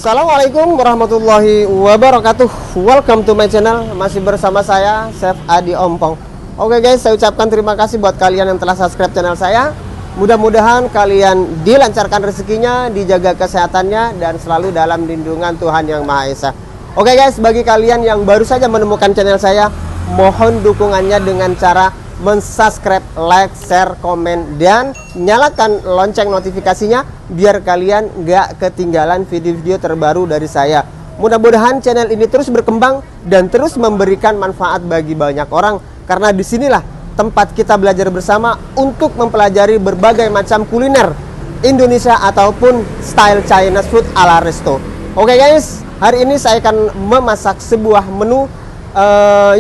Assalamualaikum warahmatullahi wabarakatuh. Welcome to my channel. Masih bersama saya, Chef Adi Ompong. Oke guys, saya ucapkan terima kasih buat kalian yang telah subscribe channel saya. Mudah-mudahan kalian dilancarkan rezekinya, dijaga kesehatannya, dan selalu dalam lindungan Tuhan Yang Maha Esa. Oke guys, bagi kalian yang baru saja menemukan channel saya, mohon dukungannya dengan cara mensubscribe, like, share, komen, dan nyalakan lonceng notifikasinya biar kalian nggak ketinggalan video-video terbaru dari saya. Mudah-mudahan channel ini terus berkembang dan terus memberikan manfaat bagi banyak orang, karena disinilah tempat kita belajar bersama untuk mempelajari berbagai macam kuliner Indonesia ataupun style Chinese food ala resto. Oke guys, hari ini saya akan memasak sebuah menu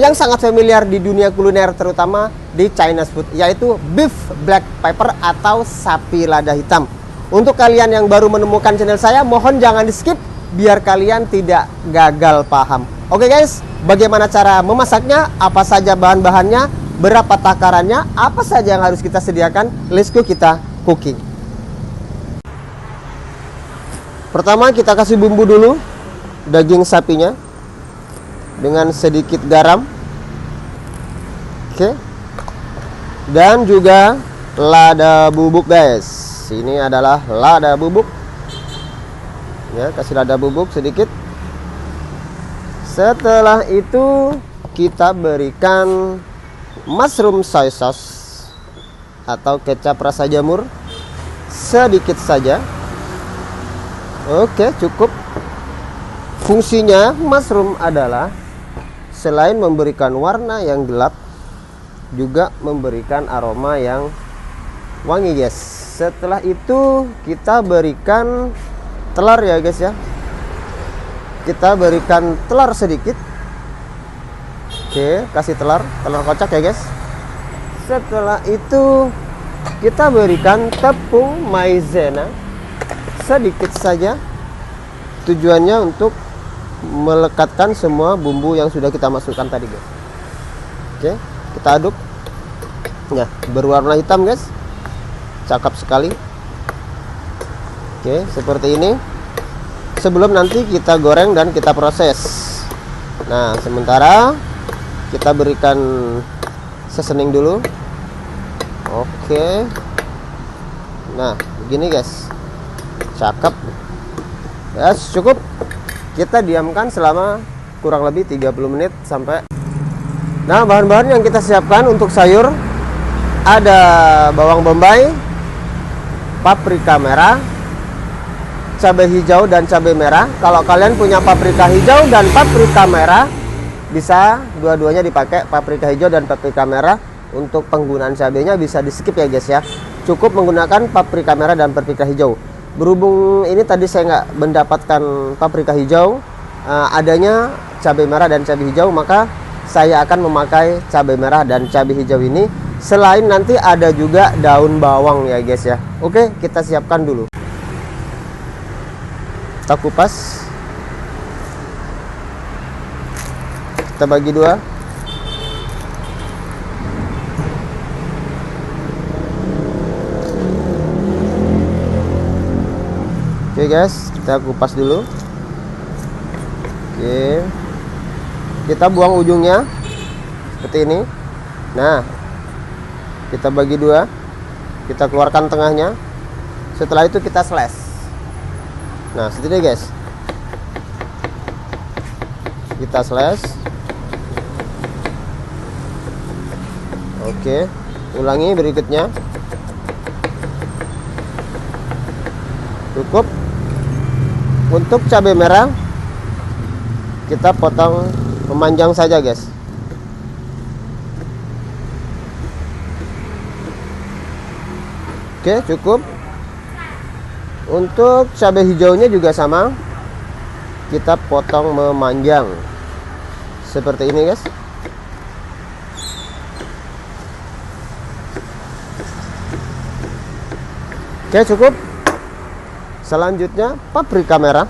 yang sangat familiar di dunia kuliner, terutama di Chinese food, yaitu beef black pepper atau sapi lada hitam. Untuk kalian yang baru menemukan channel saya, mohon jangan di skip biar kalian tidak gagal paham. Oke guys, bagaimana cara memasaknya, apa saja bahan-bahannya, berapa takarannya, apa saja yang harus kita sediakan. Let's go, kita cooking. Pertama kita kasih bumbu dulu daging sapinya dengan sedikit garam. Oke. Dan juga lada bubuk guys. Ini adalah lada bubuk. Ya, kasih lada bubuk sedikit. Setelah itu kita berikan mushroom soy sauce atau kecap rasa jamur sedikit saja. Oke, cukup. Fungsinya mushroom adalah selain memberikan warna yang gelap, juga memberikan aroma yang wangi guys. Setelah itu kita berikan telur ya guys ya. Kita berikan telur sedikit. Oke, kasih telur kocak ya guys. Setelah itu kita berikan tepung maizena sedikit saja. Tujuannya untuk melekatkan semua bumbu yang sudah kita masukkan tadi guys. Oke, kita aduk. Nah, berwarna hitam guys, cakep sekali. Oke, seperti ini. Sebelum nanti kita goreng dan kita proses. Nah, sementara kita berikan seasoning dulu. Oke. Nah, begini guys, cakep. Yes, cukup. Kita diamkan selama kurang lebih 30 menit sampai. Nah, bahan-bahan yang kita siapkan untuk sayur ada bawang bombay, paprika merah, cabai hijau dan cabai merah. Kalau kalian punya paprika hijau dan paprika merah, bisa dua-duanya dipakai, paprika hijau dan paprika merah. Untuk penggunaan cabainya bisa di skip ya guys ya. Cukup menggunakan paprika merah dan paprika hijau. Berhubung ini tadi saya nggak mendapatkan paprika hijau, adanya cabai merah dan cabai hijau, maka saya akan memakai cabai merah dan cabai hijau ini. Selain nanti ada juga daun bawang ya guys ya. Oke, kita siapkan dulu. Kita kupas. Kita bagi dua. Oke guys, kita kupas dulu. Oke, kita buang ujungnya seperti ini. Nah, kita bagi dua, kita keluarkan tengahnya. Setelah itu kita slash. Nah, seperti ini guys, kita slash. Oke, ulangi berikutnya. Cukup. Untuk cabai merah kita potong memanjang saja guys. Oke, cukup. Untuk cabai hijaunya juga sama, kita potong memanjang seperti ini guys. Oke, cukup. Selanjutnya paprika merah.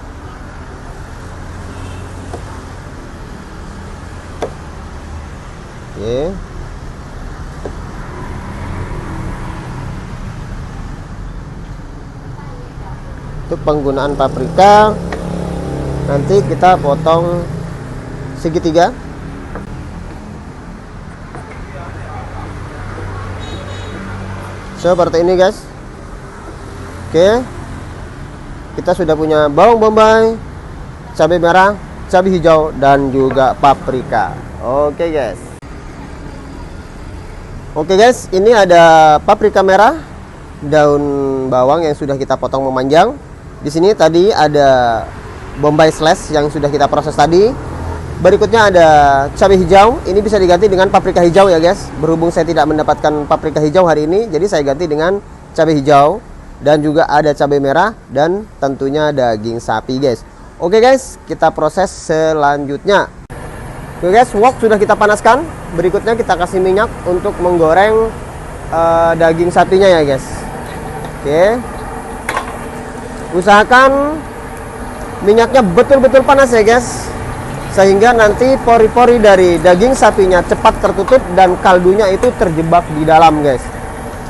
Oke. Untuk penggunaan paprika Nanti kita potong segitiga. Seperti ini guys. Oke, kita sudah punya bawang bombay, cabai merah, cabai hijau, dan juga paprika. Oke guys. Oke guys, ini ada paprika merah, daun bawang yang sudah kita potong memanjang. Di sini tadi ada bombay slash yang sudah kita proses tadi. Berikutnya ada cabai hijau. Ini bisa diganti dengan paprika hijau ya guys. Berhubung saya tidak mendapatkan paprika hijau hari ini, jadi saya ganti dengan cabai hijau. Dan juga ada cabai merah dan tentunya daging sapi guys. Oke guys, kita proses selanjutnya. Oke guys, wok sudah kita panaskan. Berikutnya kita kasih minyak untuk menggoreng daging sapinya ya guys. Oke, usahakan minyaknya betul-betul panas ya guys, sehingga nanti pori-pori dari daging sapinya cepat tertutup dan kaldunya itu terjebak di dalam guys.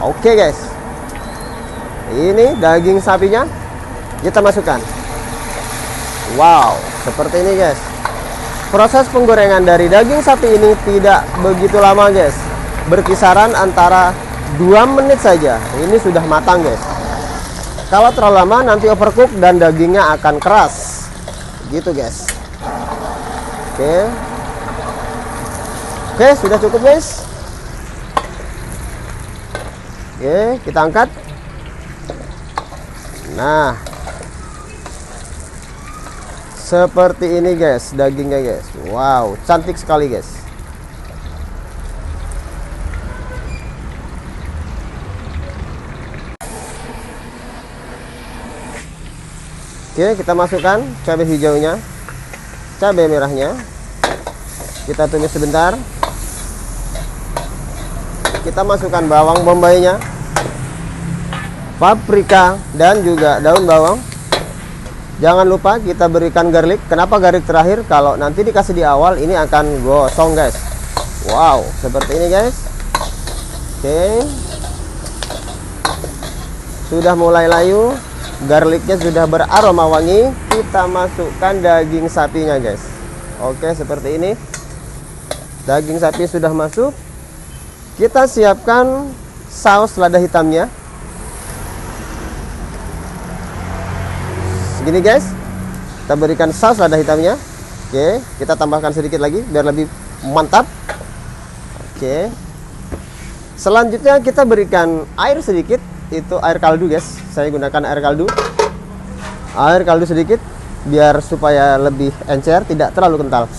Oke guys, ini daging sapinya kita masukkan. Wow, seperti ini guys. Proses penggorengan dari daging sapi ini tidak begitu lama guys, berkisaran antara 2 menit saja. Ini sudah matang guys. Kalau terlalu lama nanti overcook dan dagingnya akan keras gitu guys. Oke, sudah cukup guys. Oke, kita angkat. Nah, seperti ini guys dagingnya guys. Wow, cantik sekali guys. Oke, kita masukkan cabai hijaunya, cabai merahnya. Kita tumis sebentar. Kita masukkan bawang bombaynya, paprika, dan juga daun bawang. Jangan lupa kita berikan garlic. Kenapa garlic terakhir? Kalau nanti dikasih di awal ini akan gosong guys. Wow, seperti ini guys. Oke, sudah mulai layu, garlicnya sudah beraroma wangi. Kita masukkan daging sapinya guys. Oke, seperti ini. Daging sapi sudah masuk. Kita siapkan saus lada hitamnya. Segini guys, kita berikan saus lada hitamnya. Oke, kita tambahkan sedikit lagi biar lebih mantap. Oke, selanjutnya kita berikan air sedikit. Itu air kaldu guys, saya gunakan air kaldu. Air kaldu sedikit biar supaya lebih encer, tidak terlalu kental.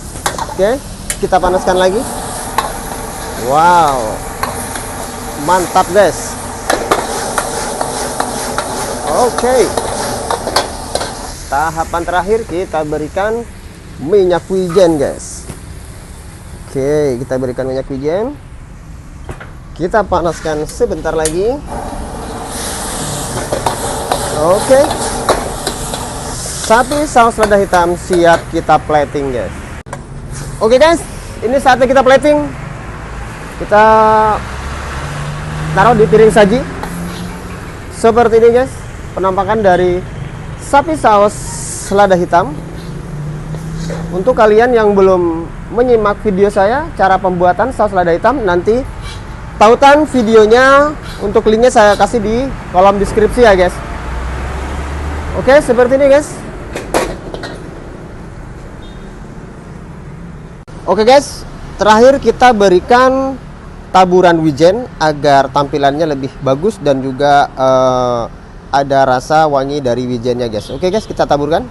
Oke, kita panaskan lagi. Wow, mantap guys. Oke, tahapan terakhir kita berikan minyak wijen guys. Oke, kita berikan minyak wijen. Kita panaskan sebentar lagi. Oke, sapi saus lada hitam siap kita plating guys. Oke guys, ini saatnya kita plating. Kita taruh di piring saji. Seperti ini guys, penampakan dari sapi saus lada hitam. Untuk kalian yang belum menyimak video saya cara pembuatan saus lada hitam, nanti tautan videonya untuk linknya saya kasih di kolom deskripsi ya guys. Oke, seperti ini guys. Oke guys, terakhir kita berikan taburan wijen agar tampilannya lebih bagus dan juga ada rasa wangi dari wijennya guys. Oke guys, kita taburkan.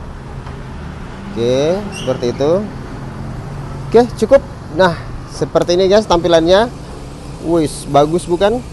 Oke, seperti itu. Oke, cukup. Nah, seperti ini guys tampilannya. Wis, bagus bukan?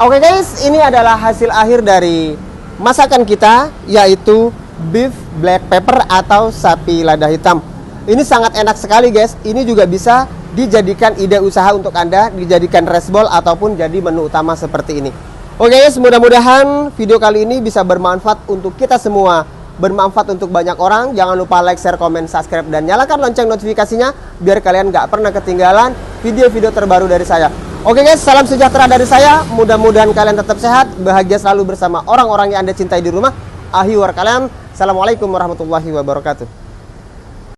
Oke guys, ini adalah hasil akhir dari masakan kita, yaitu beef black pepper atau sapi lada hitam. Ini sangat enak sekali guys. Ini juga bisa dijadikan ide usaha untuk Anda, dijadikan raceball ataupun jadi menu utama seperti ini. Oke guys, mudah-mudahan video kali ini bisa bermanfaat untuk kita semua, bermanfaat untuk banyak orang. Jangan lupa like, share, komen, subscribe, dan nyalakan lonceng notifikasinya biar kalian nggak pernah ketinggalan video-video terbaru dari saya. Oke guys, salam sejahtera dari saya. Mudah-mudahan kalian tetap sehat, bahagia selalu bersama orang-orang yang Anda cintai di rumah. Akhir kalian, assalamualaikum warahmatullahi wabarakatuh.